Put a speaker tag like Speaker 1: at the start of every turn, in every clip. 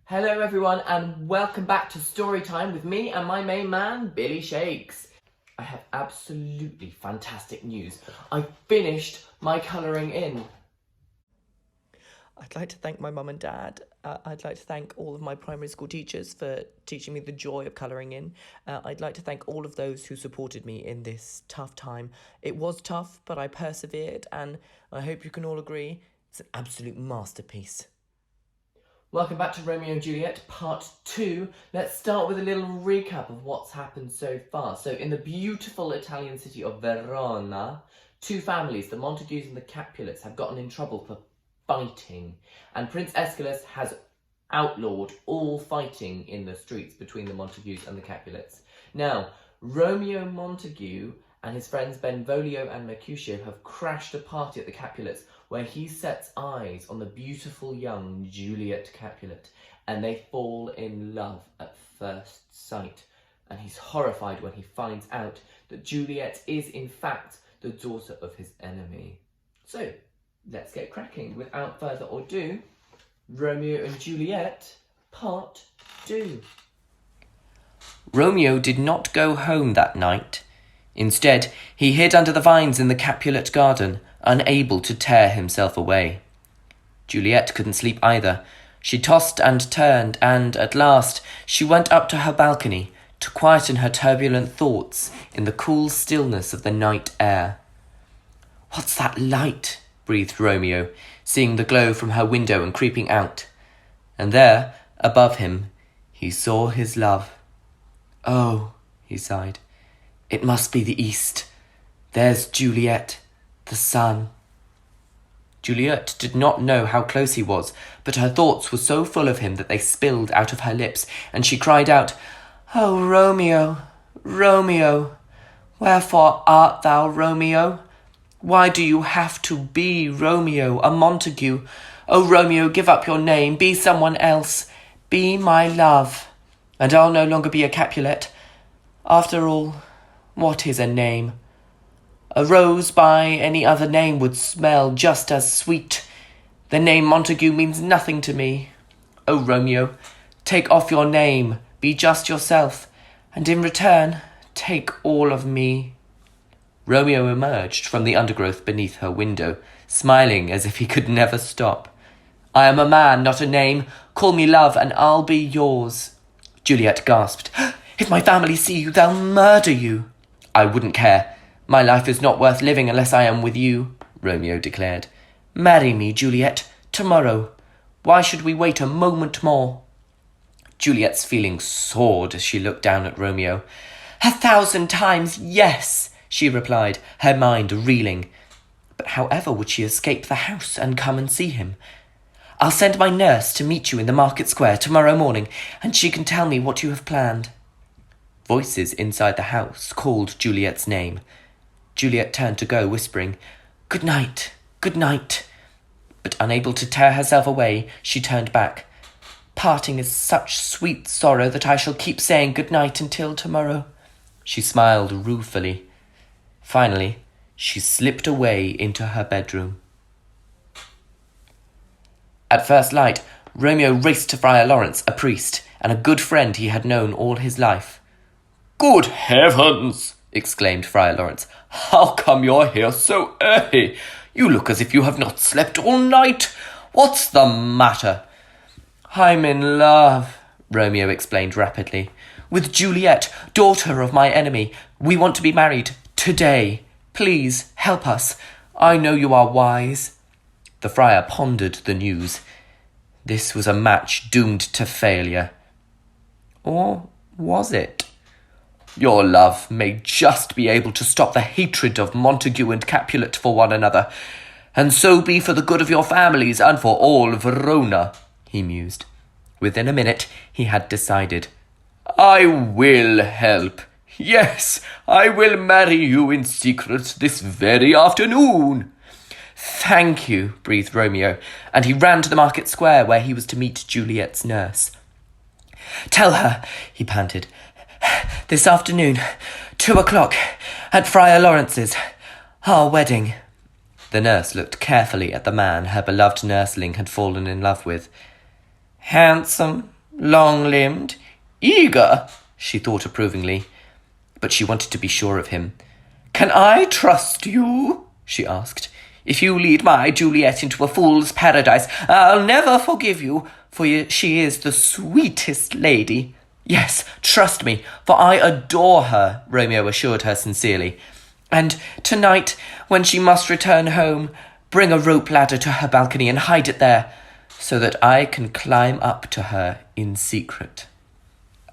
Speaker 1: Hello everyone and welcome back to Storytime with me and my main man, Billy Shakes. I have absolutely fantastic news. I finished my colouring in.
Speaker 2: I'd like to thank my mum and dad. I'd like to thank all of my primary school teachers for teaching me the joy of colouring in. I'd like to thank all of those who supported me in this tough time. It was tough, but I persevered, and I hope you can all agree it's an absolute masterpiece.
Speaker 1: Welcome back to Romeo Juliet Part 2. Let's start with a little recap of what's happened so far. So in the beautiful Italian city of Verona, two families, the Montagues and the Capulets, have gotten in trouble for fighting. And Prince Aeschylus has outlawed all fighting in the streets between the Montagues and the Capulets. Now, Romeo Montague and his friends Benvolio and Mercutio have crashed a party at the Capulets where he sets eyes on the beautiful young Juliet Capulet, and they fall in love at first sight. And he's horrified when he finds out that Juliet is in fact the daughter of his enemy. So, let's get cracking. Without further ado, Romeo and Juliet, Part 2.
Speaker 3: Romeo did not go home that night. Instead, he hid under the vines in the Capulet garden, unable to tear himself away. Juliet couldn't sleep either. She tossed and turned, and at last she went up to her balcony to quieten her turbulent thoughts in the cool stillness of the night air. "What's that light?" breathed Romeo, seeing the glow from her window and creeping out. And there, above him, he saw his love. "Oh," he sighed, "it must be the east. There's Juliet, the sun." Juliet did not know how close he was, but her thoughts were so full of him that they spilled out of her lips, and she cried out, "Oh, Romeo, Romeo, wherefore art thou Romeo? Why do you have to be Romeo, a Montague? Oh, Romeo, give up your name, be someone else, be my love, and I'll no longer be a Capulet. After all, what is a name? A rose by any other name would smell just as sweet. The name Montague means nothing to me. Oh, Romeo, take off your name, be just yourself, and in return, take all of me." Romeo emerged from the undergrowth beneath her window, smiling as if he could never stop. "I am a man, not a name. Call me love, and I'll be yours." Juliet gasped. "If my family see you, they'll murder you." "I wouldn't care. My life is not worth living unless I am with you," Romeo declared. "Marry me, Juliet, tomorrow. Why should we wait a moment more?" Juliet's feelings soared as she looked down at Romeo. "1,000 times yes," she replied, her mind reeling. But however would she escape the house and come and see him? "I'll send my nurse to meet you in the market square tomorrow morning, and she can tell me what you have planned." Voices inside the house called Juliet's name. Juliet turned to go, whispering, "Good night, good night." But unable to tear herself away, she turned back. "Parting is such sweet sorrow that I shall keep saying good night until tomorrow." She smiled ruefully. Finally, she slipped away into her bedroom. At first light, Romeo raced to Friar Lawrence, a priest, and a good friend he had known all his life. "Good heavens!" exclaimed Friar Lawrence. "How come you're here so early? You look as if you have not slept all night. What's the matter?" "I'm in love," Romeo explained rapidly. "With Juliet, daughter of my enemy. We want to be married today. Please help us. I know you are wise." The friar pondered the news. This was a match doomed to failure. Or was it? "Your love may just be able to stop the hatred of Montague and Capulet for one another, and so be for the good of your families and for all Verona," he mused. Within a minute, he had decided. "I will help. Yes, I will marry you in secret this very afternoon." "Thank you," breathed Romeo, and he ran to the market square where he was to meet Juliet's nurse. "Tell her," he panted, "this afternoon, 2:00, at Friar Lawrence's, our wedding." The nurse looked carefully at the man her beloved nursling had fallen in love with. "Handsome?" long-limbed, eager, she thought approvingly. But she wanted to be sure of him. Can I trust you? She asked. If you lead my Juliet into a fool's paradise, I'll never forgive you, for she is the sweetest lady. Yes, trust me, for I adore her, Romeo assured her sincerely. And tonight, when she must return home, bring a rope ladder to her balcony and hide it there, so that I can climb up to her in secret.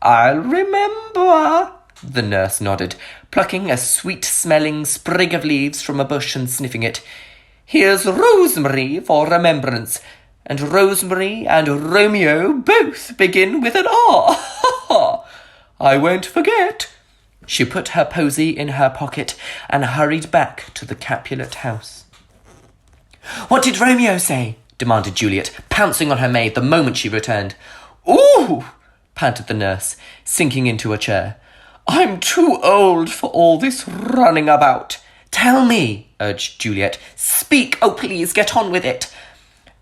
Speaker 3: I'll remember, the nurse nodded, plucking a sweet-smelling sprig of leaves from a bush and sniffing it. Here's rosemary for remembrance, and Rosemary and Romeo both begin with an R. I won't forget. She put her posy in her pocket and hurried back to the Capulet house. What did Romeo say? Demanded Juliet, pouncing on her maid the moment she returned. Ooh, panted the nurse, sinking into a chair. I'm too old for all this running about. Tell me, urged Juliet. Speak, oh please, get on with it.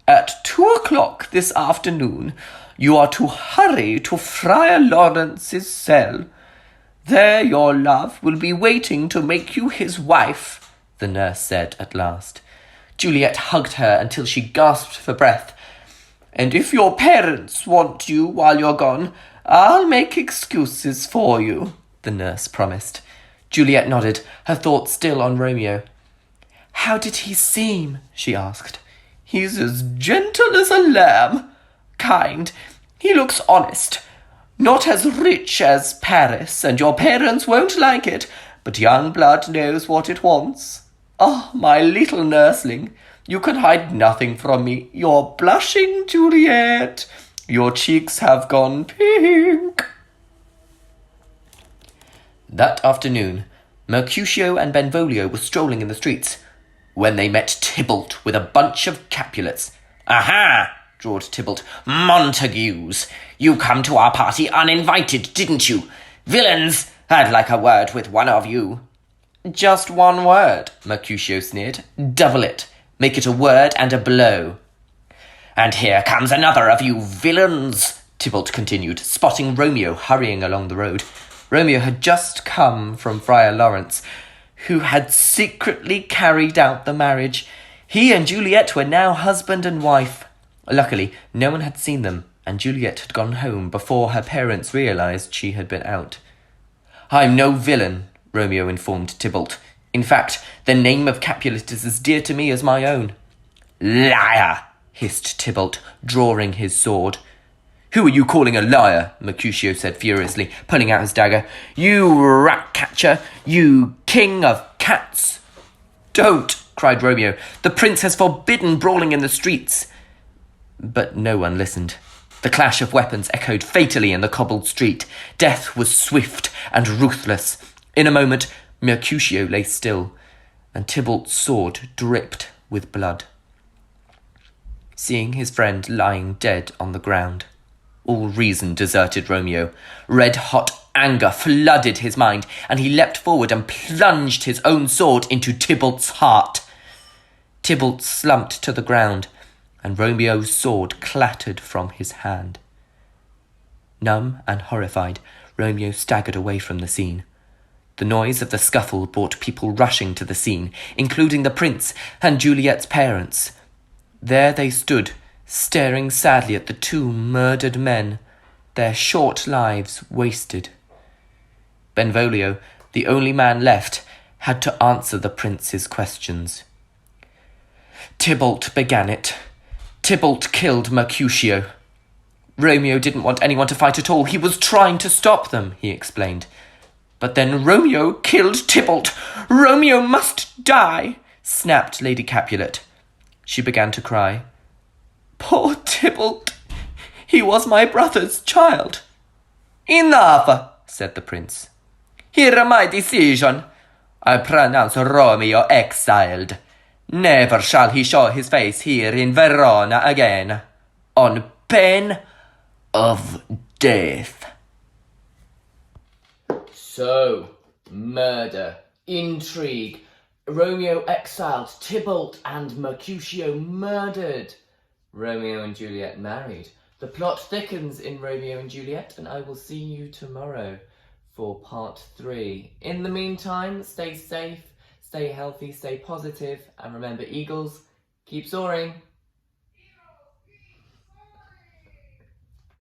Speaker 3: At 2:00 this afternoon, you are to hurry to Friar Lawrence's cell. There your love will be waiting to make you his wife, the nurse said at last. Juliet hugged her until she gasped for breath. And if your parents want you while you're gone, I'll make excuses for you, the nurse promised. Juliet nodded, her thoughts still on Romeo. How did he seem? She asked. He's as gentle as a lamb. Kind. He looks honest. Not as rich as Paris, and your parents won't like it, but young blood knows what it wants. Oh, my little nursling, you can hide nothing from me. You're blushing, Juliet. Your cheeks have gone pink. That afternoon, Mercutio and Benvolio were strolling in the streets when they met Tybalt with a bunch of Capulets. Aha! drawled Tybalt. Montagues! You come to our party uninvited, didn't you? Villains! I'd like a word with one of you. Just one word, Mercutio sneered. Double it. Make it a word and a blow. And here comes another of you villains, Tybalt continued, spotting Romeo hurrying along the road. Romeo had just come from Friar Lawrence, who had secretly carried out the marriage. He and Juliet were now husband and wife. Luckily, no one had seen them, and Juliet had gone home before her parents realized she had been out. I'm no villain, Romeo informed Tybalt. In fact, the name of Capulet is as dear to me as my own. Liar, hissed Tybalt, drawing his sword. Who are you calling a liar? Mercutio said furiously, pulling out his dagger. You rat-catcher, you king of cats. Don't, cried Romeo. The prince has forbidden brawling in the streets. But no one listened. The clash of weapons echoed fatally in the cobbled street. Death was swift and ruthless. In a moment, Mercutio lay still, and Tybalt's sword dripped with blood. Seeing his friend lying dead on the ground, all reason deserted Romeo. Red-hot anger flooded his mind, and he leapt forward and plunged his own sword into Tybalt's heart. Tybalt slumped to the ground, and Romeo's sword clattered from his hand. Numb and horrified, Romeo staggered away from the scene. The noise of the scuffle brought people rushing to the scene, including the prince and Juliet's parents. There they stood, staring sadly at the two murdered men, their short lives wasted. Benvolio, the only man left, had to answer the prince's questions. Tybalt began it. Tybalt killed Mercutio. Romeo didn't want anyone to fight at all. He was trying to stop them, he explained. But then Romeo killed Tybalt. Romeo must die, snapped Lady Capulet. She began to cry. Poor Tybalt. He was my brother's child. Enough, said the prince. Hear my decision. I pronounce Romeo exiled. Never shall he show his face here in Verona again, on pain of death.
Speaker 1: So, murder, intrigue, Romeo exiled, Tybalt and Mercutio murdered, Romeo and Juliet married, The plot thickens in Romeo and Juliet, and I will see you tomorrow for part 3. In the meantime, stay safe, stay healthy, stay positive, and remember, eagles, keep soaring.